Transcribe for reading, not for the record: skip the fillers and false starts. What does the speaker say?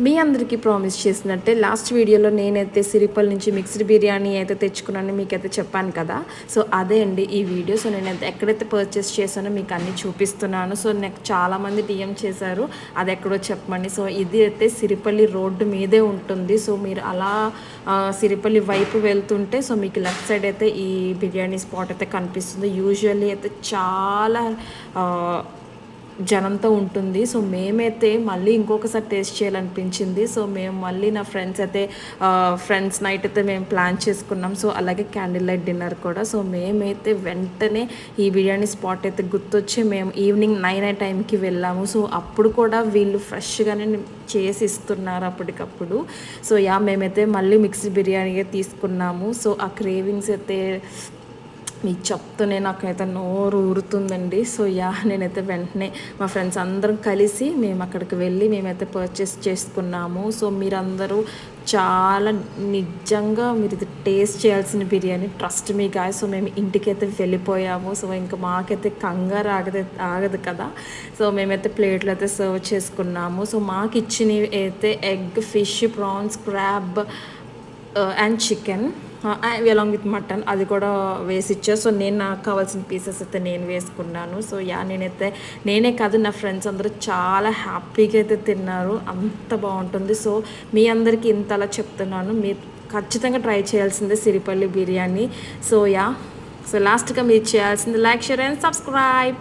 మీ అందరికీ ప్రామిస్ చేసినట్టే లాస్ట్ వీడియోలో నేనైతే సిరిపల్ నుంచి మిక్స్డ్ బిర్యానీ అయితే తెచ్చుకున్నాను మీకైతే చెప్పాను కదా. సో అదే అండి ఈ వీడియో. సో నేనైతే ఎక్కడైతే పర్చేస్ చేశానో మీకు అన్నీ చూపిస్తున్నాను. సో నాకు చాలామంది డిఎం చేశారు అది ఎక్కడో చెప్పమని. సో ఇది అయితే సిరిపల్లి రోడ్డు మీదే ఉంటుంది. సో మీరు అలా సిరిపల్లి వైపు వెళ్తుంటే సో మీకు లెఫ్ట్ సైడ్ అయితే ఈ బిర్యానీ స్పాట్ అయితే కనిపిస్తుంది. యూజువల్లీ అయితే చాలా జనంతో ఉంటుంది. సో మేమైతే మళ్ళీ ఇంకొకసారి టేస్ట్ చేయాలనిపించింది. సో మేము మళ్ళీ నా ఫ్రెండ్స్ నైట్ అయితే మేము ప్లాన్ చేసుకున్నాం. సో అలాగే క్యాండిల్ లైట్ డిన్నర్ కూడా. సో మేమైతే వెంటనే ఈ బిర్యానీ స్పాట్ అయితే గుర్తొచ్చి మేము ఈవినింగ్ 9 టైంకి వెళ్ళాము. సో అప్పుడు కూడా వీళ్ళు ఫ్రెష్గానే చేసి ఇస్తున్నారు అప్పటికప్పుడు. సో మేమైతే మళ్ళీ మిక్స్డ్ బిర్యానీ తీసుకున్నాము. సో ఆ క్రేవింగ్స్ అయితే మీకు చెప్తూనే నాకైతే నోరు ఊరుతుందండి. సో నేనైతే వెంటనే మా ఫ్రెండ్స్ అందరం కలిసి మేము అక్కడికి వెళ్ళి మేమైతే పర్చేస్ చేసుకున్నాము. సో మీరందరూ చాలా నిజంగా మీరు ఇది టేస్ట్ చేయాల్సిన biryani, trust me guy. So మేము ఇంటికైతే వెళ్ళిపోయాము. సో ఇంకా మాకైతే కంగారు ఆగదు కదా. సో మేమైతే ప్లేట్లు అయితే సర్వ్ చేసుకున్నాము. సో మాకు ఇచ్చినవి అయితే egg, fish, prawns, crab and chicken along with mutton అది కూడా వేసి ఇచ్చారు. సో నాకు కావాల్సిన పీసెస్ అయితే నేను వేసుకున్నాను. సో నేనే కాదు నా ఫ్రెండ్స్ అందరూ చాలా హ్యాపీగా అయితే తిన్నారు. అంత బాగుంటుంది. సో మీ అందరికీ ఇంతలా చెప్తున్నాను, మీరు ఖచ్చితంగా ట్రై చేయాల్సిందే సిరిపల్లి బిర్యానీ. సో లాస్ట్గా మీరు చేయాల్సింది లైక్, షేర్ అండ్ సబ్స్క్రైబ్.